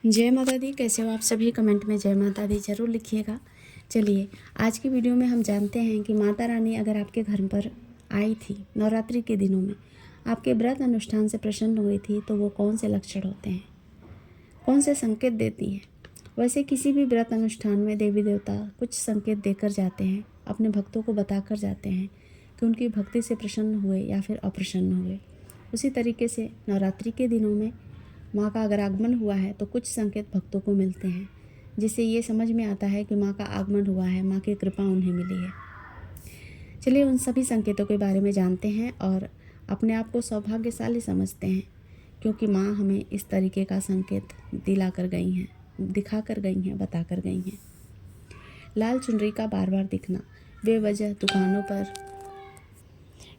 जय माता दी। कैसे हो आप सभी? कमेंट में जय माता दी ज़रूर लिखिएगा। चलिए आज की वीडियो में हम जानते हैं कि माता रानी अगर आपके घर पर आई थी नवरात्रि के दिनों में, आपके व्रत अनुष्ठान से प्रसन्न हुई थी, तो वो कौन से लक्षण होते हैं, कौन से संकेत देती हैं। वैसे किसी भी व्रत अनुष्ठान में देवी देवता कुछ संकेत देकर जाते हैं, अपने भक्तों को बताकर जाते हैं कि उनकी भक्ति से प्रसन्न हुए या फिर अप्रसन्न हुए। उसी तरीके से नवरात्रि के दिनों में माँ का अगर आगमन हुआ है तो कुछ संकेत भक्तों को मिलते हैं, जिससे ये समझ में आता है कि माँ का आगमन हुआ है, माँ की कृपा उन्हें मिली है। चलिए उन सभी संकेतों के बारे में जानते हैं और अपने आप को सौभाग्यशाली समझते हैं, क्योंकि माँ हमें इस तरीके का संकेत दिला कर गई हैं, दिखा कर गई हैं, बता कर गई हैं। लाल चुनरी का बार बार दिखना, बेवजह दुकानों पर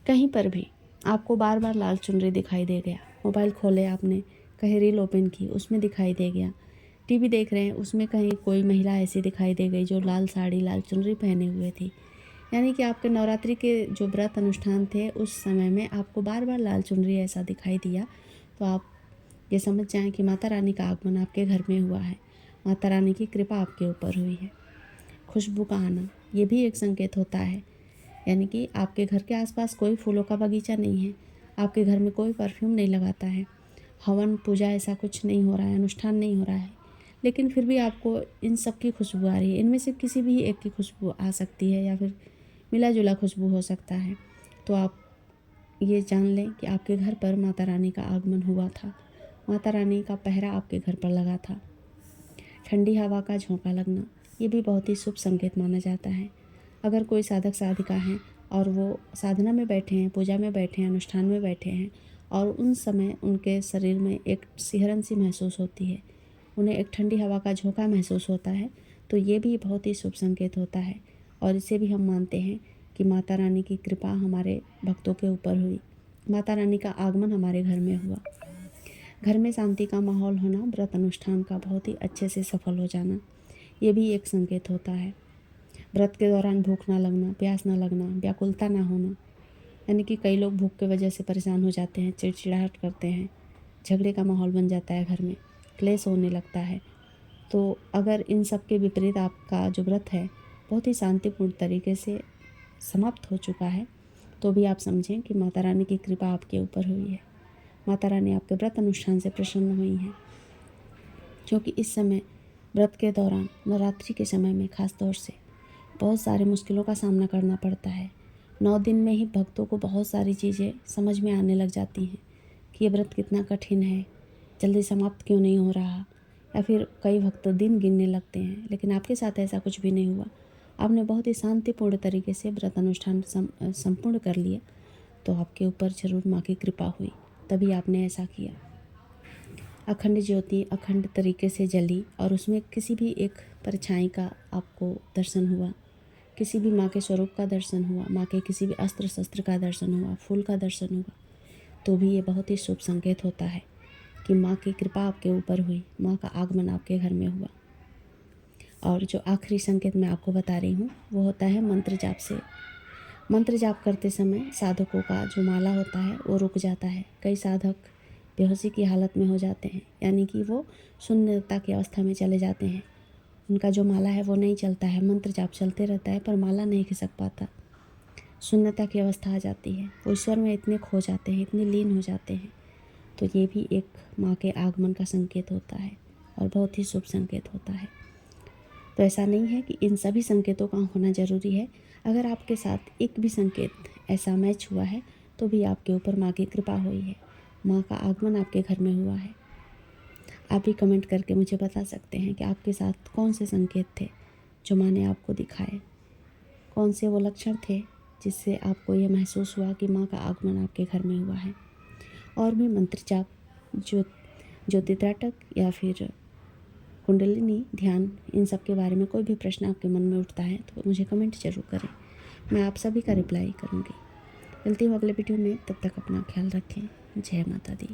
कहीं पर भी आपको बार बार लाल चुनरी दिखाई दे गया। मोबाइल खोले आपने, कहीं रील ओपन की, उसमें दिखाई दे गया। टीवी देख रहे हैं, उसमें कहीं कोई महिला ऐसी दिखाई दे गई जो लाल साड़ी लाल चुनरी पहने हुए थी। यानी कि आपके नवरात्रि के जो व्रत अनुष्ठान थे उस समय में आपको बार बार लाल चुनरी ऐसा दिखाई दिया, तो आप ये समझ जाएं कि माता रानी का आगमन आपके घर में हुआ है, माता रानी की कृपा आपके ऊपर हुई है। खुशबू का आना, ये भी एक संकेत होता है। यानी कि आपके घर के आसपास कोई फूलों का बगीचा नहीं है, आपके घर में कोई परफ्यूम नहीं लगाता है, हवन पूजा ऐसा कुछ नहीं हो रहा है, अनुष्ठान नहीं हो रहा है, लेकिन फिर भी आपको इन सब की खुशबू आ रही है। इनमें से किसी भी एक की खुशबू आ सकती है या फिर मिला जुला खुशबू हो सकता है। तो आप ये जान लें कि आपके घर पर माता रानी का आगमन हुआ था, माता रानी का पहरा आपके घर पर लगा था। ठंडी हवा का झोंका लगना, ये भी बहुत ही शुभ संकेत माना जाता है। अगर कोई साधक साधिका हैं और वो साधना में बैठे हैं, पूजा में बैठे हैं, अनुष्ठान में बैठे हैं और उन समय उनके शरीर में एक सिहरन सी महसूस होती है, उन्हें एक ठंडी हवा का झोंका महसूस होता है, तो ये भी बहुत ही शुभ संकेत होता है। और इसे भी हम मानते हैं कि माता रानी की कृपा हमारे भक्तों के ऊपर हुई, माता रानी का आगमन हमारे घर में हुआ। घर में शांति का माहौल होना, व्रत अनुष्ठान का बहुत ही अच्छे से सफल हो जाना, ये भी एक संकेत होता है। व्रत के दौरान भूख ना लगना, प्यास ना लगना, व्याकुलता ना होना, यानी कि कई लोग भूख की वजह से परेशान हो जाते हैं, चिड़चिड़ाहट करते हैं, झगड़े का माहौल बन जाता है, घर में क्लेश होने लगता है। तो अगर इन सब के विपरीत आपका जो व्रत है बहुत ही शांतिपूर्ण तरीके से समाप्त हो चुका है, तो भी आप समझें कि माता रानी की कृपा आपके ऊपर हुई है, माता रानी आपके व्रत अनुष्ठान से प्रसन्न हुई हैं। क्योंकि इस समय व्रत के दौरान, नवरात्रि के समय में खास तौर से बहुत सारी मुश्किलों का सामना करना पड़ता है। 9 दिन में ही भक्तों को बहुत सारी चीज़ें समझ में आने लग जाती हैं कि ये व्रत कितना कठिन है, जल्दी समाप्त क्यों नहीं हो रहा, या फिर कई भक्त दिन गिनने लगते हैं। लेकिन आपके साथ ऐसा कुछ भी नहीं हुआ, आपने बहुत ही शांतिपूर्ण तरीके से व्रत अनुष्ठान संपूर्ण कर लिया, तो आपके ऊपर जरूर माँ की कृपा हुई, तभी आपने ऐसा किया। अखंड ज्योति अखंड तरीके से जली और उसमें किसी भी एक परछाई का आपको दर्शन हुआ, किसी भी माँ के स्वरूप का दर्शन हुआ, माँ के किसी भी अस्त्र शस्त्र का दर्शन हुआ, फूल का दर्शन हुआ, तो भी ये बहुत ही शुभ संकेत होता है कि माँ की कृपा आपके ऊपर हुई, माँ का आगमन आपके घर में हुआ। और जो आखिरी संकेत मैं आपको बता रही हूँ वो होता है मंत्र जाप से। मंत्र जाप करते समय साधकों का जो माला होता है वो रुक जाता है। कई साधक बेहोशी की हालत में हो जाते हैं, यानी कि वो शून्यता की अवस्था में चले जाते हैं, उनका जो माला है वो नहीं चलता है, मंत्र जाप चलते रहता है पर माला नहीं खिसक पाता, शून्यता की अवस्था आ जाती है, वो ईश्वर में इतने खो जाते हैं, इतने लीन हो जाते हैं। तो ये भी एक माँ के आगमन का संकेत होता है और बहुत ही शुभ संकेत होता है। तो ऐसा नहीं है कि इन सभी संकेतों का होना ज़रूरी है। अगर आपके साथ एक भी संकेत ऐसा मैच हुआ है तो भी आपके ऊपर माँ की कृपा हुई है, माँ का आगमन आपके घर में हुआ है। आप भी कमेंट करके मुझे बता सकते हैं कि आपके साथ कौन से संकेत थे जो माँ ने आपको दिखाए, कौन से वो लक्षण थे जिससे आपको ये महसूस हुआ कि माँ का आगमन आपके घर में हुआ है। और भी मंत्र जाप, ज्योतित्राटक या फिर कुंडलिनी ध्यान, इन सब के बारे में कोई भी प्रश्न आपके मन में उठता है तो मुझे कमेंट ज़रूर करें, मैं आप सभी का रिप्लाई करूँगी। मिलती हूँ अगले वीडियो में, तब तक अपना ख्याल रखें। जय माता दी।